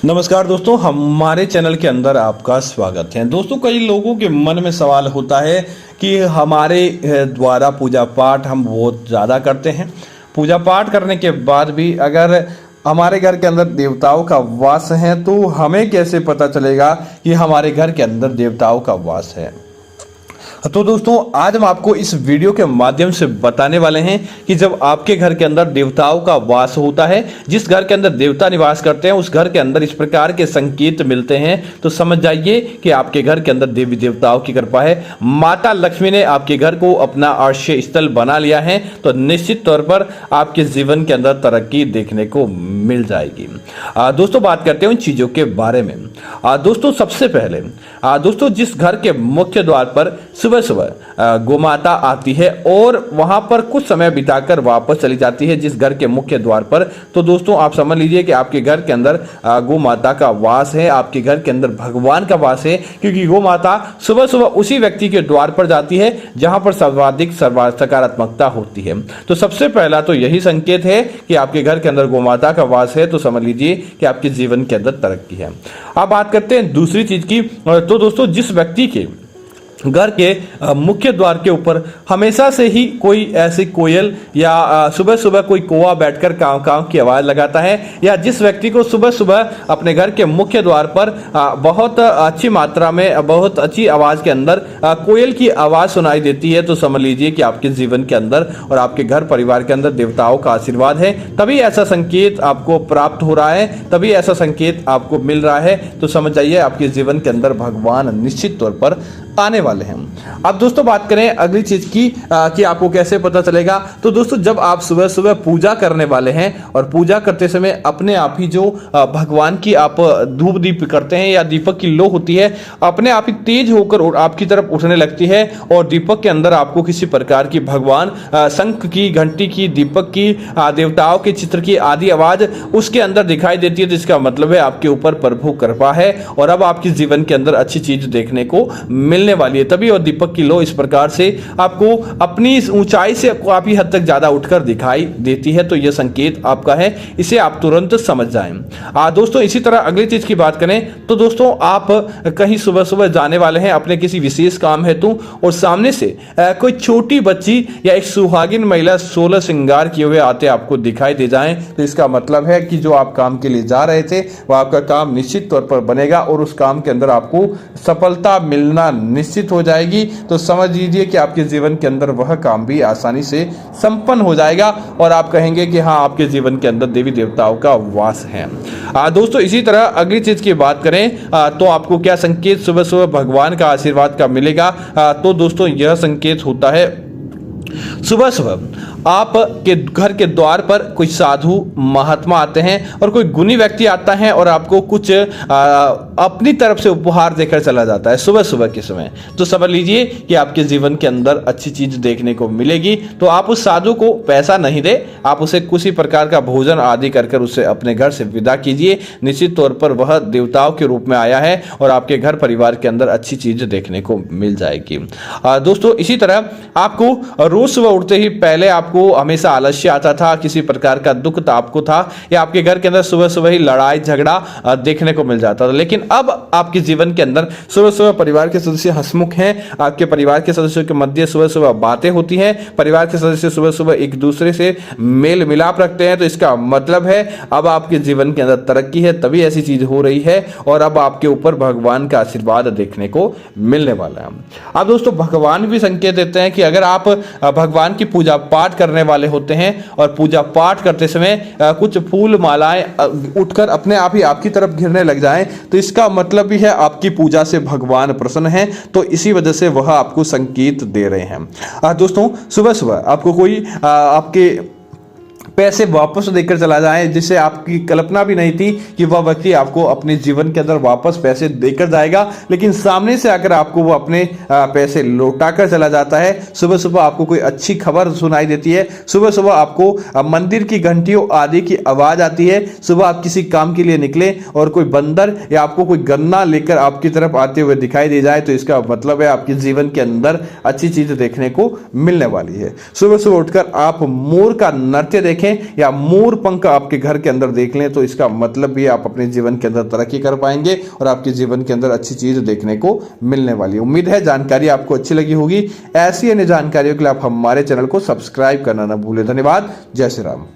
नमस्कार दोस्तों, हमारे चैनल के अंदर आपका स्वागत है। दोस्तों, कई लोगों के मन में सवाल होता है कि हमारे द्वारा पूजा पाठ हम बहुत ज़्यादा करते हैं। पूजा पाठ करने के बाद भी अगर हमारे घर के अंदर देवताओं का वास है तो हमें कैसे पता चलेगा कि हमारे घर के अंदर देवताओं का वास है। तो दोस्तों, आज हम आपको इस वीडियो के माध्यम से बताने वाले हैं कि जब आपके घर के अंदर देवताओं का वास होता है, जिस घर के अंदर देवता निवास करते हैं उस घर के अंदर इस प्रकार के संकेत मिलते हैं, तो समझ जाइए कि आपके घर के अंदर देवी देवताओं की कृपा है। माता लक्ष्मी ने आपके घर को अपना आश्रय स्थल बना लिया है, तो निश्चित तौर पर आपके जीवन के अंदर तरक्की देखने को मिल जाएगी। दोस्तों, बात करते हैं उन चीजों के बारे में। दोस्तों, सबसे पहले दोस्तों, जिस घर के मुख्य द्वार पर सुबह सुबह गोमाता आती है और वहां पर कुछ समय बिताकर वापस चली जाती है, जिस घर के मुख्य द्वार पर, तो दोस्तों आप समझ लीजिए कि आपके घर के अंदर गोमाता का वास है, आपके घर के अंदर भगवान का वास है। क्योंकि गोमाता सुबह सुबह उसी व्यक्ति के द्वार पर जाती है जहां पर सर्वाधिक सकारात्मकता होती है। तो सबसे पहला तो यही संकेत है कि आपके घर के अंदर गोमाता का वास है, तो समझ लीजिए कि आपके जीवन के अंदर तरक्की है। अब बात करते हैं दूसरी चीज की। तो दोस्तों, जिस व्यक्ति के घर के मुख्य द्वार के ऊपर हमेशा से ही कोई ऐसी कोयल या सुबह सुबह कोई कौवा बैठकर काव काव की आवाज लगाता है, या जिस व्यक्ति को सुबह सुबह अपने घर के मुख्य द्वार पर बहुत अच्छी मात्रा में बहुत अच्छी आवाज के अंदर कोयल की आवाज सुनाई देती है, तो समझ लीजिए कि आपके जीवन के अंदर और आपके घर परिवार के अंदर देवताओं का आशीर्वाद है। तभी ऐसा संकेत आपको प्राप्त हो रहा है, तभी ऐसा संकेत आपको मिल रहा है, तो समझ जाइए आपके जीवन के अंदर भगवान निश्चित तौर पर आने वाले हैं। अब दोस्तों, बात करें अगली चीज की कि आपको कैसे पता चलेगा। तो दोस्तों, जब आप सुबह सुबह पूजा करने वाले हैं और पूजा करते समय अपने आप ही जो भगवान की आप धूप दीप करते हैं या दीपक की लो होती है, अपने आप ही तेज होकर आपकी तरफ उठने लगती है और दीपक के अंदर आपको किसी प्रकार की भगवान शंख की, घंटी की, दीपक की, देवताओं के चित्र की आदि आवाज उसके अंदर दिखाई देती है, तो इसका मतलब है आपके ऊपर प्रभु कृपा है और अब आपके जीवन के अंदर अच्छी चीज देखने को मिलने वाली है। तभी और दीपक की लो इस प्रकार से आपको अपनी ऊंचाई से काफी हद तक ज्यादा उठकर दिखाई देती है, तो यह संकेत आपका है, इसे आप तुरंत समझ जाएं। दोस्तों, इसी तरह अगली चीज की बात करें तो दोस्तों, आप कहीं सुबह सुबह जाने वाले हैं अपने किसी विशेष काम हेतु और सामने से कोई छोटी बच्ची या एक सुहागिन महिला 16 श्रृंगार किए हुए आते आपको दिखाई दे जाएं, तो इसका मतलब है कि जो आप काम के लिए जा रहे थे वह आपका काम निश्चित तौर पर बनेगा और उस काम के अंदर आपको सफलता मिलना निश्चित हो जाएगी। तो समझ लीजिए कि आपके जीवन के अंदर वह काम भी आसानी से संपन्न हो जाएगा और आप कहेंगे कि हाँ, आपके जीवन के अंदर देवी देवताओं का वास है। दोस्तों, इसी तरह अगली चीज की बात करें तो आपको क्या संकेत सुबह सुबह भगवान का आशीर्वाद का मिलेगा। तो दोस्तों, यह संकेत होता है सुबह सुबह आपके घर के द्वार पर कोई साधु महात्मा आते हैं और कोई गुणी व्यक्ति आता है और आपको कुछ अपनी तरफ से उपहार देकर चला जाता है सुबह सुबह के समय, तो समझ लीजिए कि आपके जीवन के अंदर अच्छी चीज देखने को मिलेगी। तो आप उस साधु को पैसा नहीं दे, आप उसे किसी प्रकार का भोजन आदि कर उसे अपने घर से विदा कीजिए। निश्चित तौर पर वह देवताओं के रूप में आया है और आपके घर परिवार के अंदर अच्छी चीज देखने को मिल जाएगी। दोस्तों, इसी तरह आपको रोज सुबह उठते ही पहले आपको हमेशा आलस्य आता था, किसी प्रकार का दुख आपको था, या आपके घर के अंदर सुबह सुबह ही लड़ाई झगड़ा देखने को मिल जाता था, लेकिन अब आपके जीवन के अंदर सुबह सुबह परिवार के सदस्य हंसमुख हैं, आपके परिवार के सदस्यों के मध्य सुबह सुबह बातें होती हैं, परिवार के सदस्य सुबह सुबह एक दूसरे से मेल मिलाप रखते हैं, तो इसका मतलब है अब आपके जीवन के अंदर तरक्की है, तभी ऐसी चीज हो रही है और अब आपके ऊपर भगवान का आशीर्वाद देखने को मिलने वाला है। अब दोस्तों, भगवान भी संकेत देते हैं कि अगर आप भगवान की पूजा पाठ करने वाले होते हैं और पूजा पाठ करते समय कुछ फूल मालाएं उठकर अपने आप ही आपकी तरफ घिरने लग जाएं, तो इसका मतलब भी है आपकी पूजा से भगवान प्रसन्न हैं, तो इसी वजह से वह आपको संकेत दे रहे हैं। दोस्तों, सुबह सुबह आपको कोई आपके पैसे वापस देकर चला जाए, जिससे आपकी कल्पना भी नहीं थी कि वह व्यक्ति आपको अपने जीवन के अंदर वापस पैसे देकर जाएगा, लेकिन सामने से आकर आपको वो अपने पैसे लौटा कर चला जाता है। सुबह सुबह आपको कोई अच्छी खबर सुनाई देती है, सुबह सुबह आपको मंदिर की घंटियों आदि की आवाज आती है, सुबह आप किसी काम के लिए निकले और कोई बंदर या आपको कोई गन्ना लेकर आपकी तरफ आते हुए दिखाई दे जाए, तो इसका मतलब है आपके जीवन के अंदर अच्छी चीज देखने को मिलने वाली है। सुबह सुबह उठकर आप मोर का नृत्य देखें, देखें या मोर पंख आपके घर के अंदर देख लें तो इसका मतलब भी आप अपने जीवन के अंदर तरक्की कर पाएंगे और आपके जीवन के अंदर अच्छी चीज देखने को मिलने वाली। उम्मीद है जानकारी आपको अच्छी लगी होगी। ऐसी अन्य जानकारियों के लिए आप हमारे चैनल को सब्सक्राइब करना ना भूलें। धन्यवाद। जय श्री राम।